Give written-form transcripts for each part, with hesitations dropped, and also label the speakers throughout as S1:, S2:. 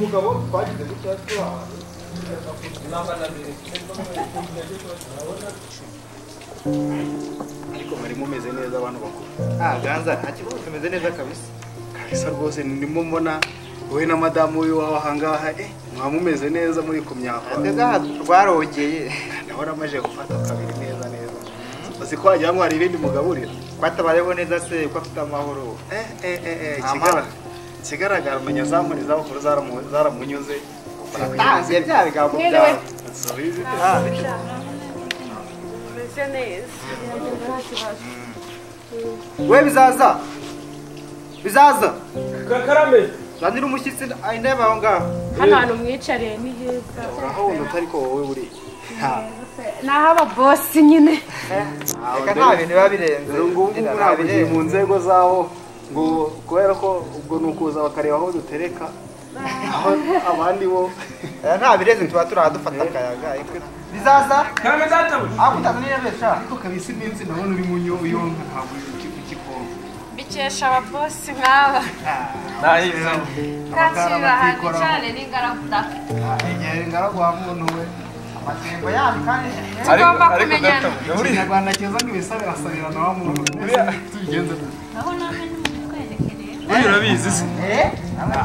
S1: umugabo twagize gutya ariko muri mumeze neza abantu bakuru. Ganza nta kibazo tumeze neza kabisa. Kabisa rwose ndimo mbona wowe na madamu wawe ahangaha mwamumeze neza muri ku myaka. Ndega twarogeye. Ndabona amaje gufata kabiri neza. Uzi ko wagira ngo hari ibindi mugaburira. Kwatabayeho neza se ko afite amahoro. Kigaragara umenya zamuriza bakuru zaramunyuze. Tanze bya bigabo bya. We bizaza.
S2: Karame.
S1: Zanira umushyitsi ayindeba aho ngaho.
S3: Hano hantu mwicariye ni heza.
S1: Urahunda utariko wowe buri.
S3: Naho aba boss nyine.
S1: Reka nta bintu biba birenze. Ngubu murabiye mu nzego zaho ngo kubera ko ubwo nukuza bakareba aho dutereka. Abandi bo nta birenze tuba turadufata akayaga. Bizaza?
S2: Karame datawe.
S1: Akutazaniye besha. Ariko kabisi iminsi ndabona uri mu yonka ntabwo ukikoma.
S3: Bikesha aba boss nk'aba.
S2: Nahize.
S3: Kacira handi cyane n'ingaraguta.
S1: Ingaragu wa muntu we. Amatembo yabi kandi
S3: tugomba kumenyana.
S1: Nyarwanda keza nk'ibisare asarira na wa muntu. Tubigenze dute?
S3: Naho namenye umukwerekereye.
S2: Urabizi se?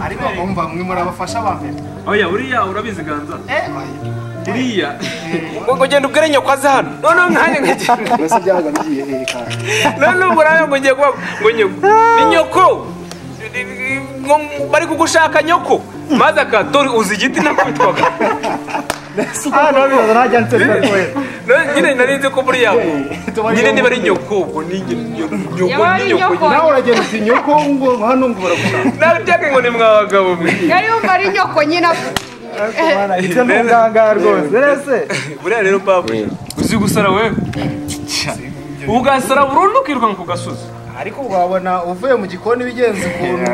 S1: Ariko umva mwe murabafasha bambere.
S2: Oya uriya urabizi ganza. Uriya. Ngo genda ubwire nyoko aze hano. None nkanye ngagenda.
S1: Bese byaga bigiye hehe kandi.
S2: None uburaye ngo ngiye kuba ngo nyoko. Ni nyoko. Bari kugushaka nyoko. Maze akatori uzi igiti nakwitwaga.
S1: None bibaza najya nsetse kowe.
S2: Nyine narinze ko buri yabo. Nyine niba ari nyoko ubwo ni nyoko.
S1: Nawe uragenda uti nyoko ngo hano ngo baragushaka.
S2: Nawe byake ngo ni mwabagabo mwe.
S3: Yari yumva ari nyoko nyine.
S1: Icyo n'umuganga rwose. Rese.
S2: Buriya rero papa. Uzi gusara wewe. Ugasara burundu kiruka ku gasozi.
S1: Ariko wabona uvuye mu gikoni bigenze ukuntu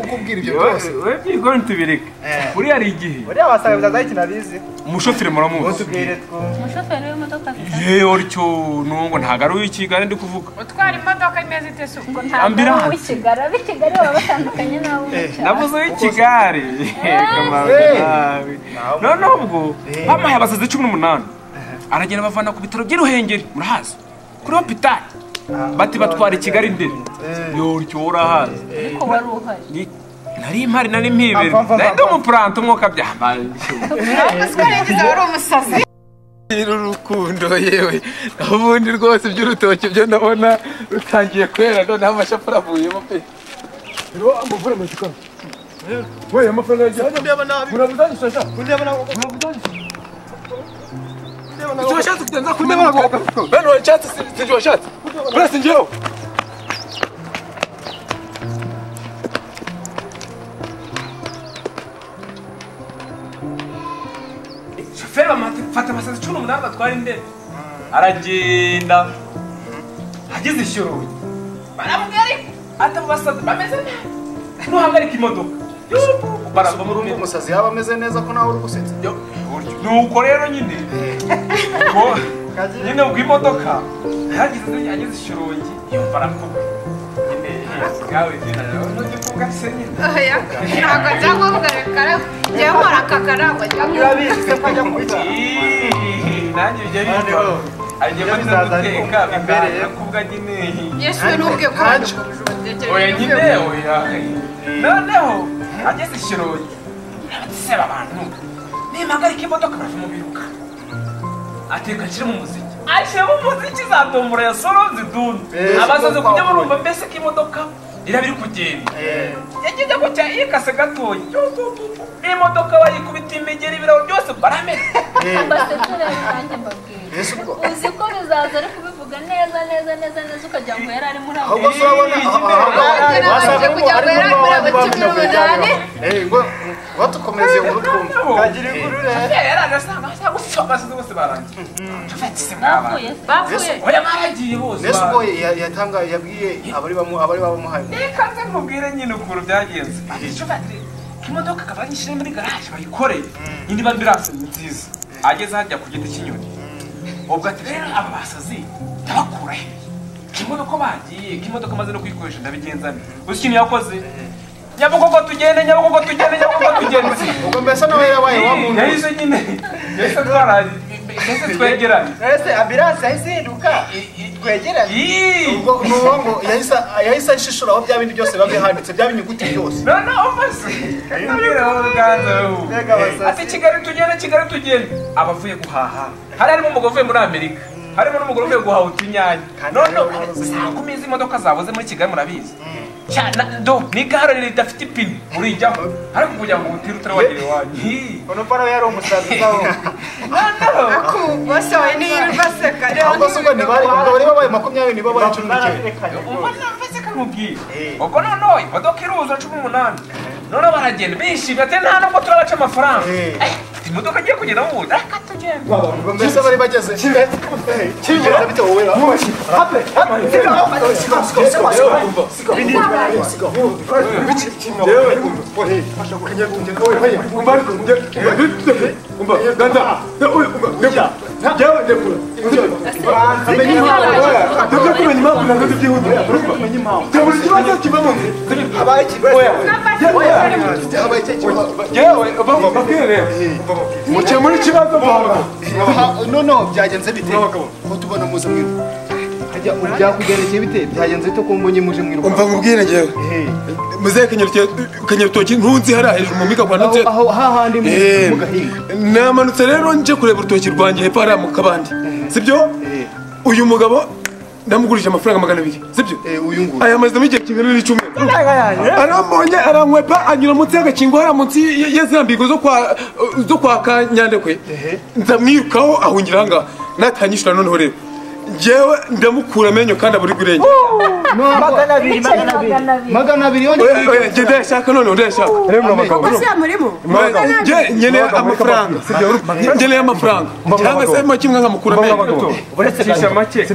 S1: kukubwira ibyo byose.
S2: Wewe byigoni tubireke. Buriya ari igihe.
S1: Buriya wasaga bizaza ikintu abizi.
S2: Umushoferi muramuzi.
S1: Tubwire two.
S3: Umushoferi w'imodoka afite.
S2: Ye oricyo nungo ntagaru w'ikigare ndi kuvuga.
S3: Utwara imodoka imeze itesu ngo
S2: Ambulance.
S3: w'ikigara b'ikigari baba batandukanye nawe umucyara.
S2: Navuze w'ikigare. None ubwo bamaye abasazi 18. Aragenda bavana ku bitaro by'Iruhengeri murahazi. Kuri hospital. Bati batwara Kigali ndere. Yoricyo urahazi.
S3: Ariko wari uhari.
S2: Nari impari nari mpibere. Nari umupranto mwoka byambaye.
S3: Twaregeze wari umusazi.
S2: Urukundo yewe. Ubundi rwose by'urutoki byo ndabona rutangiye kwera none amashapura avuyemo pe.
S1: Ro amuvure mu gikoni. Wewe amafaranga yaje. Ndeba nabi. Urabuzaje shasha. Ndeba nabi.
S2: Washatse kutenza kundeba ngo. Bano washatse sinje washatse. Press njeo. Shoferi fata amasazi 18 batwara indege. Aragenda. Ageze ishyoro. Baramubwira ati basazi bameze neza. Nuhagarika imodoka.
S1: Baramba muri undi musazi yaba ameze neza ko nawe uri gusetsa.
S2: Nuko rero nyine. Nyine ubwo imodoka ageze ishirongi yumva arakuba. Nyine gawe nyine n'undi kuvuga se nyine.
S3: Oya. Ntabwo cyangwa ugarekara. Yewe nkora kakarangwa cyangwa
S1: Urabizi se kwajya kubita.
S2: Nanjye bijya bibaho. Agiye guteka bimbereye kuvuga nyine.
S3: Yesu n'ubwe ko
S2: Oya nyine oya. Noneho ageze ishirongi. Abatiseba abantu. Nimpagarika imodoka baramubiruka. Ateka kiri mu muziki. Ashe mu muziki zatombora ya solo zidunda. Abazaze kujya barumva mbese ko imodoka irabiri kugenda. Yagize gutya ikase gatoyi. Imodoka bayikubita imigeri ibiraho byose baramena.
S3: Basetere nanjye mbabwira.
S1: Yesu ubwo.
S3: Uzi ko bizaza ari kubivuga neza ukajya ngo yari ari muri abo.
S1: Ahubwo urabona
S3: Wasaga kujya ngo yari ari muri abo 18.
S1: Ngo watukomeze urukundo. Kagira igurure.
S2: Yari agasanga cyagusoma bose barangiye. Tufetse mwaba.
S3: Bapfuye.
S2: Oya maragiye bose.
S1: Yesu ubwo yatanga yabwiye abari bamuhaye.
S2: Ikaze mubwire nyine ukuntu byagenze. Tufetse imodoka kabanyishire muri garage bayikoreye. Indi bambirase nziza. Ageze hajya ku giti cy'inyoni. Ubwo ati rero aba basazi ndabakura he. Imodoka bagiye, imodoka maze no kwikoresha ndabigenzana. Uzi ikintu yakoze? Nyabugogo tugende.
S1: mbese nawe yabaye wa muntu
S2: yahise nyine yahise twaraje yahise twegeranye
S4: ese ambulance yahise ihinduka twegeranye
S1: ngo yahise ashishura aho bya bindi byose biba bihanditse bya binyuguti byose
S2: none umase nabwiraho ruganza ati Kigali tugende abavuye guhaha hari harimo umugabo uvuye muri Amerika harimo n'umugore uvuye guhaha utunyanya none saa 10 izi modoka zabuze muri Kigali murabizi cyane ni gare ridafite ipine urijyaho ariko kugira ngo utire utarawagira iwanyu
S4: ono para yari umusazi zaho
S3: bose we ni baseka
S1: ahubwo se ngo bari babaye 20 nibo bari 19
S2: umwana mfise kamubwira ubwo none imodoka iruza 18 none baragenda bishimye ati nta nubwo turabaca amafaranga imodoka agiye kugenda mu buda katugenda
S1: mbese bari bageze kigeze bite wowe hape
S5: muri kibazo
S1: no byagenze bite ko tubona muze mwiru hajya ubyakugerekeye bite byagenze bite ko mbonye muje mwiru
S5: umva mubwire ngewe muze kanyarutoki ntunzi hari hejuru mu mika kwanutse
S1: aho hahandi mu gahinga
S5: namanutse rero nje kureba urutoki rwanjye hepfo hari mu kabandi sibyo uyu mugabo ndamugurije amafaranga 200 sibyo
S1: uyu nguyu
S5: aya maze igihe kingana n'icumi arambonye arankwepa anyura munsi y'agakingo hari munsi y'ezambigo zo kwa Kanyandekwe ndamwirukaho ahungira hanga natanyishura noneho rero jewe ndamukura amenyo kandi aburi gurenge
S1: magana abiri
S5: oya gende shaka none ndashaka
S3: uko se amurimo
S5: nyene amafaranga sibyo nyene amafaranga cyangwa se mo kimwe nkamukura amenyo
S2: urecisha make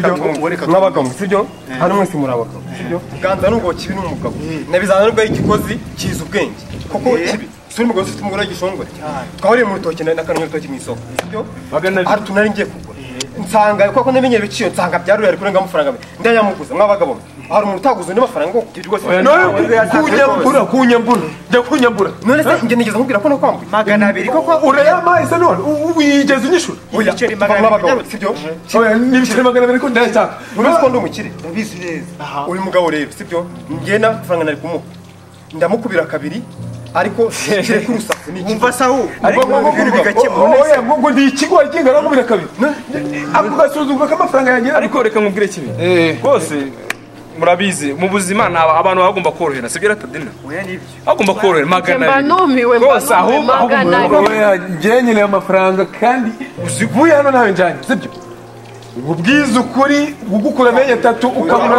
S6: mwabagamo sibyo hano mwese murabagamo sibyo ganza nugo kibi n'umugabo nabizana n'ubwo igikozi kiza ubwenge kuko kibi suri mugabo ufite umugore gishongwe twahuriye mu rutoki na kanyo rutoki mu isoko sibyo ari tunari ngiye kugura nsanga kuko namenye ibiciyo nsanga byaruri ari kurenga amafaranga ndayamuguza mwabagabo hari umuntu utaguze ndi mafaranga ngo rwose kunyambura none se nge nigeze nkubwira ko nakwambuye
S4: 200 koko
S5: urayamaye se none wigeze unyishura
S4: igiceri 200
S6: sibyo
S5: oya n'ibiceri 200 ko ndashaka
S6: uretse ko ndi umukire ndabizi neza uyu mugabo rero sibyo ngena amafaranga nari kumuha ndamukubira kabiri ariko kire kurusaku ni
S4: umva sahu
S6: ariko
S5: oya ngo ndi ikigo kingana no 200 ako gasuzugura k'amafaranga yanjye
S2: ariko reka nkubwire kibi bose murabizi mu buzima abantu bagomba korohera sibyo ratadina
S4: oya nibyo
S2: bagomba korohera
S3: mba numiwe
S2: bose ahubwo
S5: njye nyine amafaranga kandi uzivuye hano nawe njanye sibyo ubwiza ukuri gugukura amenyo 3 ukabona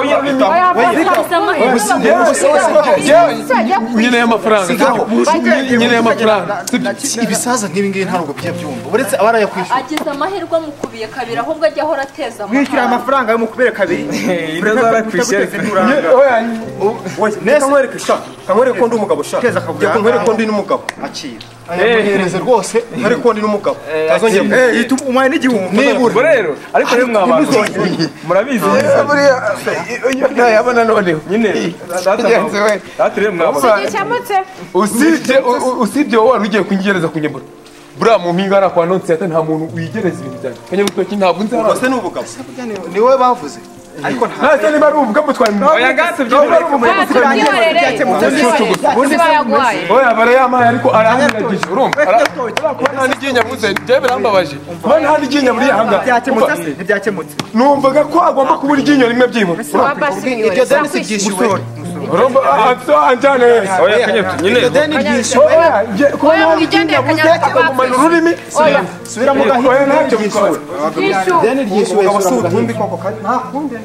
S5: nyine y'amafaranga nyine y'amafaranga
S1: ibisaza nk'ibi ngibi ntabwo byabyumva uretse abaraye kwishyura
S7: agize amahirwe mukubiye kabiri ahubwo ajya ahora ateza
S4: mwishyura amafaranga yo mukubere kabiri
S6: kamwereke ko ndi umugabo shaka kamwereke ko ndi n'umugabo
S1: akira amuhereze rwose
S6: kamwereke ko ndi n'umugabo tazongera
S4: umwaye n'igihumbi
S2: nibura rero ariko rero mwabana murabizi
S5: yabona noneho
S2: nyine rero mwabana
S5: usibye wowe wari ugiye kungereza kunyembura buriya mu mpinga hari kwa nonsiyata nta muntu wigereza ibintu byanjye kanyabutoki ntabwo nzi hano
S6: bose ni ubugabo
S1: ni wowe bavuze
S4: ariko
S5: ntacyo niba ari ubugabo twari
S2: oya gase
S5: oya barayamaye ariko aranyiragije urumva nta n'iginya muze bye birambabaje nta n'iginya muri hanga
S4: ntibyakemutse
S5: numvaga ko agomba kubura iryinyo rimwe byimura
S1: iryo deni si ryishyuwe
S5: urumva anjane
S2: oya kanyeto nyine
S1: iryo deni ryishyuwe
S3: oya mwigendeye
S5: akagumana ururimi
S1: subira mu gahinga
S5: oya ntacyo bitwaye
S1: deni ryishyuwe subira mu gahinga
S6: koko kandi nta kundi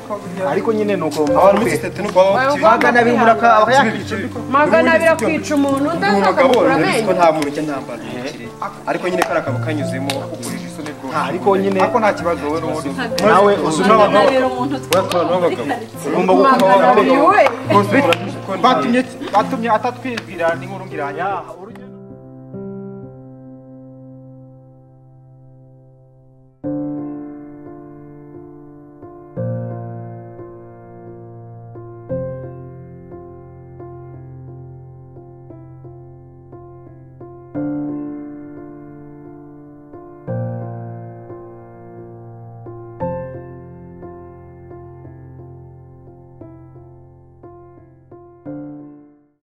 S1: ariko nyine nuko
S6: abantu b'isitete nuko
S4: magana abiri muraka abayakica
S3: magana abiri akwica umuntu ndakagura amenyo
S6: ko nta muntu ujya ntambara ariko nyine kari akaba kanyuzemo ukurije isoni rwose
S1: ariko nyine
S4: ariko nta kibazo wowe n'ubundi
S1: nawe uzuna
S3: magana abiri we
S4: batumye atatwibwira n'inkuru ngiranya